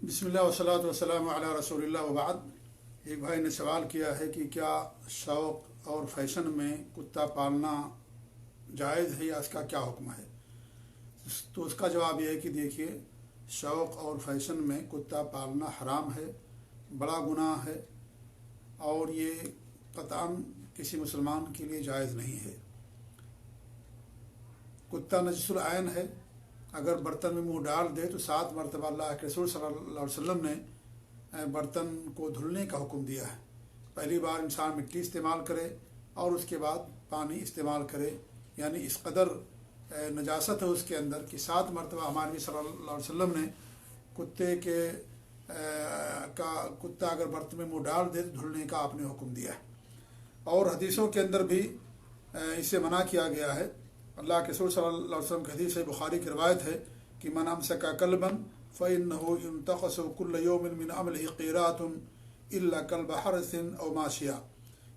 बिस्मिल्लाह वस्सलातु वस्सलामु अला रसूलिल्लाह व बाद। एक भाई ने सवाल किया है कि क्या शौक़ और फैशन में कुत्ता पालना जायज़ है या इसका क्या हुक्म है। तो उसका जवाब यह है कि देखिए, शौक़ और फैशन में कुत्ता पालना हराम है, बड़ा गुनाह है और ये क़तअन किसी मुसलमान के लिए जायज़ नहीं है। कुत्ता नजसुल ऐन है, अगर बर्तन में मुंह डाल दे तो 7 मरतबा अल्लाह के रसूल सल्लल्लाहु अलैहि वसल्लम ने बर्तन को धुलने का हुक्म दिया है। पहली बार इंसान मिट्टी इस्तेमाल करे और उसके बाद पानी इस्तेमाल करे, यानी इस कदर नजासत है उसके अंदर कि 7 मरतबा हमारे नबी सल्लल्लाहु अलैहि वसल्लम ने कुत्ता अगर बर्तन में मुँह डाल दे तो धुलने का आपने हुक्म दिया है। और हदीसों के अंदर भी इससे मना किया गया है। अल्लाह के रसूल सल्लल्लाहु अलैहि वसल्लम की हदीस है, बुखारी की रवायत है कि मन अमसका कल्बन फ़इन्नहु युंतक़सु कुल्ल यौमिन मिन अमलिही क़ीरातुन इल्ला कल्ब हरसिन औ माशिया।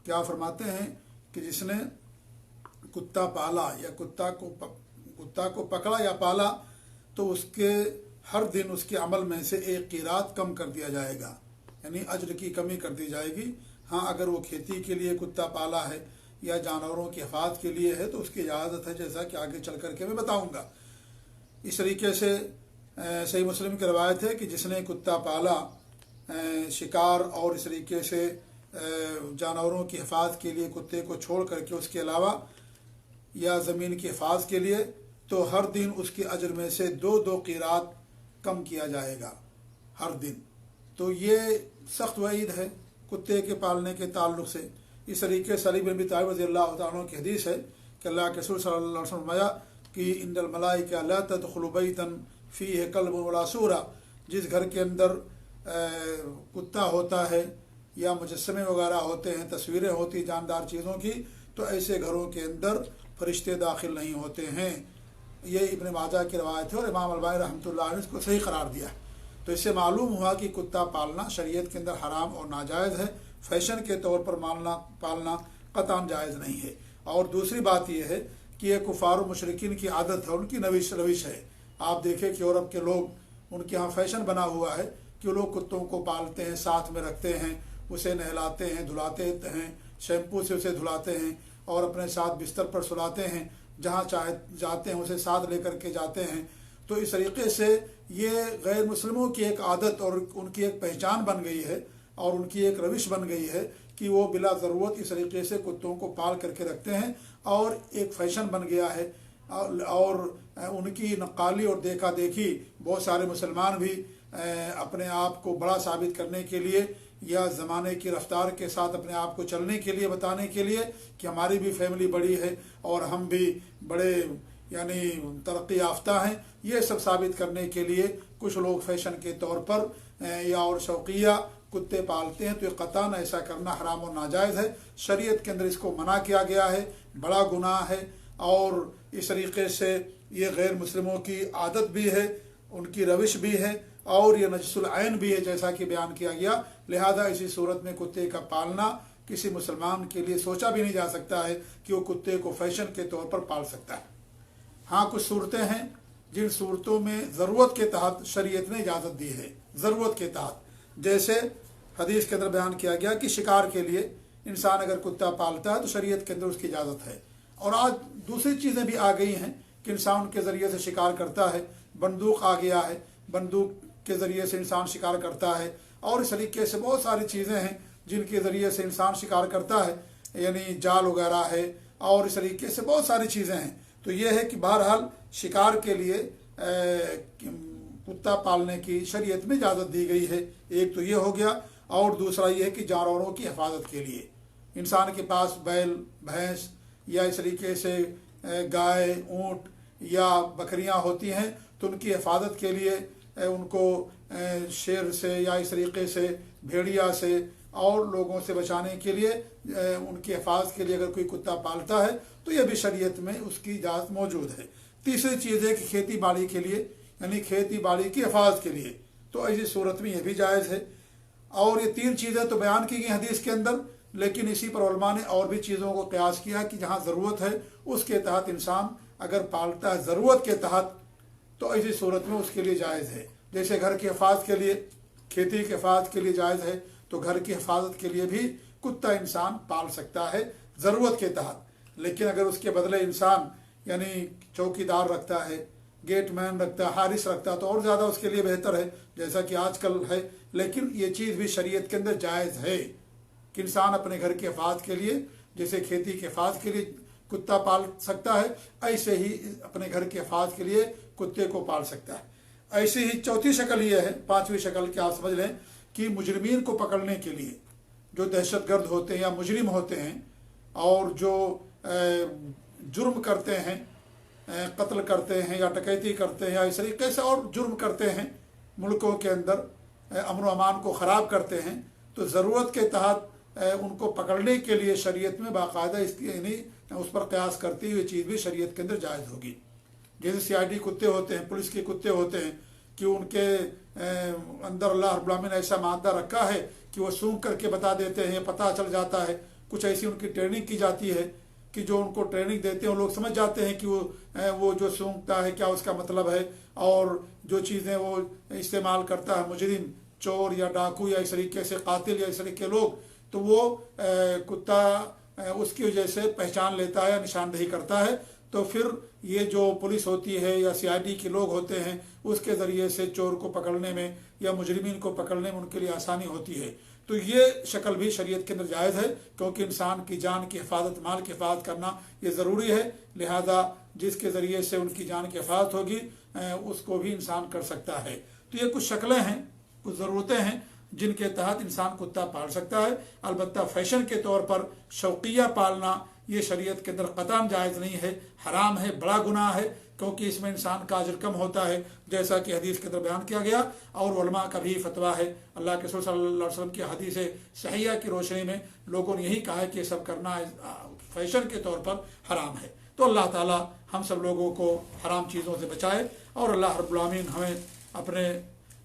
क्या फरमाते हैं कि जिसने कुत्ता पाला या कुत्ता को पकड़ा या पाला तो उसके हर दिन उसके अमल में से एक क़ीरात कम कर दिया जाएगा, यानी अज्र की कमी कर दी जाएगी। हाँ, अगर वो खेती के लिए कुत्ता पाला है या जानवरों की हिफाजत के लिए है तो उसकी इजाज़त है, जैसा कि आगे चल करके मैं बताऊंगा। इस तरीके से सही मुस्लिम की रवायत है कि जिसने कुत्ता पाला शिकार और इस तरीके से जानवरों की हिफाजत के लिए कुत्ते को छोड़ करके उसके अलावा या ज़मीन की हिफाजत के लिए, तो हर दिन उसके अजर में से 2-2 क़ीरात कम किया जाएगा हर दिन। तो ये सख्त वईद है कुत्ते के पालने के ताल्लुक़ से। इस तरीके से अली बिन अबी तालिब रज़ियल्लाहु तआला अन्हु की हदीस है कि अल्लाह के रसूल सल्लल्लाहु अलैहि वसल्लम ने फरमाया कि इन्नल मलाइका ला तदखुलु बैतन फ़ीहि कल्बुन वला सूरा। जिस घर के अंदर कुत्ता होता है या मुजस्समे वगैरह होते हैं, तस्वीरें होती जानदार चीज़ों की, तो ऐसे घरों के अंदर फरिश्ते दाखिल नहीं होते हैं। ये इब्न माजा की रवायत है और इमाम अलबानी रहमतुल्लाह अलैह ने इसको सही करार दिया। तो इससे मालूम हुआ कि कुत्ता पालना शरीयत के अंदर हराम और नाजायज़ है, फैशन के तौर पर पालना क़तअन जायज़ नहीं है। और दूसरी बात यह है कि ये कुफ़ार मुशरिकीन की आदत है, उनकी रविश है। आप देखें कि यूरोप के लोग, उनके यहाँ फैशन बना हुआ है कि वो लोग कुत्तों को पालते हैं, साथ में रखते हैं, उसे नहलाते हैं, धुलाते हैं, शैम्पू से उसे धुलाते हैं और अपने साथ बिस्तर पर सुलाते हैं, जहाँ चाहे जाते हैं उसे साथ लेकर के जाते हैं। तो इस तरीके से ये गैर मुस्लिमों की एक आदत और उनकी एक पहचान बन गई है और उनकी एक रविश बन गई है कि वो बिला ज़रूरत इस तरीके से कुत्तों को पाल करके रखते हैं और एक फ़ैशन बन गया है। और उनकी नक्काली और देखा देखी बहुत सारे मुसलमान भी अपने आप को बड़ा साबित करने के लिए या ज़माने की रफ्तार के साथ अपने आप को चलने के लिए, बताने के लिए कि हमारी भी फैमिली बड़ी है और हम भी बड़े यानी तरक्की याफ्ता हैं, ये सब साबित करने के लिए कुछ लोग फैशन के तौर पर या और शौकिया कुत्ते पालते हैं। तो ये क़तअन ऐसा करना हराम और नाजायज़ है। शरीयत के अंदर इसको मना किया गया है, बड़ा गुनाह है और इस तरीके से ये गैर मुस्लिमों की आदत भी है, उनकी रविश भी है और ये नजसुल ऐन भी है, जैसा कि बयान किया गया। लिहाजा इसी सूरत में कुत्ते का पालना किसी मुसलमान के लिए सोचा भी नहीं जा सकता है कि वो कुत्ते को फैशन के तौर पर पाल सकता है। हाँ, कुछ सूरतें हैं जिन सूरतों में ज़रूरत के तहत शरीयत ने इजाज़त दी है। ज़रूरत के तहत, जैसे हदीस के अंदर बयान किया गया कि शिकार के लिए इंसान अगर कुत्ता पालता है तो शरीयत के अंदर उसकी इजाज़त है। और आज दूसरी चीज़ें भी आ गई हैं कि इंसान के ज़रिए से शिकार करता है। बंदूक आ गया है, बंदूक के ज़रिए से इंसान शिकार करता है और इस तरीके से बहुत सारी चीज़ें हैं जिनके ज़रिए से इंसान शिकार करता है, यानी जाल वगैरह है और इस तरीके से बहुत सारी चीज़ें हैं। तो ये है कि बहरहाल शिकार के लिए कुत्ता पालने की शरीयत में इजाज़त दी गई है। एक तो ये हो गया और दूसरा ये है कि जानवरों की हिफाजत के लिए इंसान के पास बैल, भैंस या इस तरीके से गाय, ऊँट या बकरियां होती हैं तो उनकी हिफाजत के लिए उनको शेर से या इस तरीके से भेड़िया से और लोगों से बचाने के लिए उनकी हिफाजत के लिए अगर कोई कुत्ता पालता है तो यह भी शरीयत में उसकी इजाज़त मौजूद है। तीसरी चीज़ है कि खेती बाड़ी के लिए, यानी खेती बाड़ी की हिफाजत के लिए, तो ऐसी सूरत में यह भी जायज़ है। और ये 3 चीज़ें तो बयान की गई हदीस के अंदर, लेकिन इसी पर उलमा ने और भी चीज़ों को क़यास किया कि जहाँ ज़रूरत है उसके तहत इंसान अगर पालता है ज़रूरत के तहत तो ऐसी सूरत में उसके लिए जायज़ है। जैसे घर की हिफाजत के लिए کھیتی کی حفاظت کے لیے جائز ہے تو گھر کی حفاظت کے لیے بھی کتا انسان پال سکتا ہے ضرورت کے تحت. لیکن اگر اس کے بدلے انسان یعنی چوکیدار رکھتا ہے، گیٹ مین رکھتا ہے، حارس رکھتا ہے تو اور زیادہ اس کے لیے بہتر ہے جیسا کہ آج کل ہے. لیکن یہ چیز بھی شریعت کے اندر جائز ہے کہ انسان اپنے گھر کی حفاظت کے لیے جیسے کھیتی کی حفاظت کے لیے کتا پال سکتا ہے، ایسے ہی اپنے گھر کی حفاظت کے لیے کتے کو پال سکتا ہے. ایسی ہی چوتھی شکل یہ ہے، پانچویں شکل کیا آپ سمجھ لیں کہ مجرمین کو پکڑنے کے لیے جو دہشت گرد ہوتے ہیں یا مجرم ہوتے ہیں اور جو جرم کرتے ہیں، قتل کرتے ہیں یا ڈکیتی کرتے ہیں یا اس طریقے سے اور جرم کرتے ہیں، ملکوں کے اندر امن و امان کو خراب کرتے ہیں، تو ضرورت کے تحت ان کو پکڑنے کے لیے شریعت میں باقاعدہ یعنی اس پر قیاس کرتی ہوئی چیز بھی شریعت کے اندر جائز ہوگی. جیسے CID کتے ہوتے ہیں، پولیس کے کتے ہوتے ہیں کہ ان کے اندر اللہ رب العالمین نے ایسا مادہ رکھا ہے کہ وہ سونگھ کر کے بتا دیتے ہیں، پتہ چل جاتا ہے. کچھ ایسی ان کی ٹریننگ کی جاتی ہے کہ جو ان کو ٹریننگ دیتے ہیں لوگ سمجھ جاتے ہیں کہ وہ جو سونگتا ہے کیا اس کا مطلب ہے، اور جو چیزیں وہ استعمال کرتا ہے مجرم، چور یا ڈاکو یا اس طریقے سے قاتل یا اس طریقے کے لوگ، تو وہ کتا اس کی وجہ سے پہچان لیتا ہے یا نشاندہی کرتا ہے. تو پھر یہ جو پولیس ہوتی ہے یا CID کے لوگ ہوتے ہیں اس کے ذریعے سے چور کو پکڑنے میں یا مجرمین کو پکڑنے میں ان کے لیے آسانی ہوتی ہے. تو یہ شکل بھی شریعت کے اندر جائز ہے کیونکہ انسان کی جان کی حفاظت، مال کی حفاظت کرنا یہ ضروری ہے. لہذا جس کے ذریعے سے ان کی جان کی حفاظت ہوگی اس کو بھی انسان کر سکتا ہے. تو یہ کچھ شکلیں ہیں، کچھ ضرورتیں ہیں جن کے تحت انسان کتا پال سکتا ہے. البتہ فیشن کے طور پر شوقیہ پالنا یہ شریعت کے اندر قطعاً جائز نہیں ہے، حرام ہے، بڑا گناہ ہے، کیونکہ اس میں انسان کا اجر کم ہوتا ہے جیسا کہ حدیث کے اندر بیان کیا گیا. اور علماء کا بھی فتویٰ ہے، اللہ کے رسول صلی اللہ علیہ وسلم کی حدیث صحیحہ کی روشنی میں لوگوں نے یہی کہا ہے کہ یہ سب کرنا فیشن کے طور پر حرام ہے. تو اللہ تعالی ہم سب لوگوں کو حرام چیزوں سے بچائے اور اللہ رب العالمین ہمیں اپنے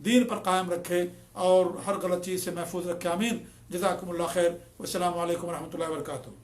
دین پر قائم رکھے اور ہر غلط چیز سے محفوظ رکھے. آمین. جزاکم اللہ خیر. والسلام علیکم ورحمۃ اللہ وبرکاتہ.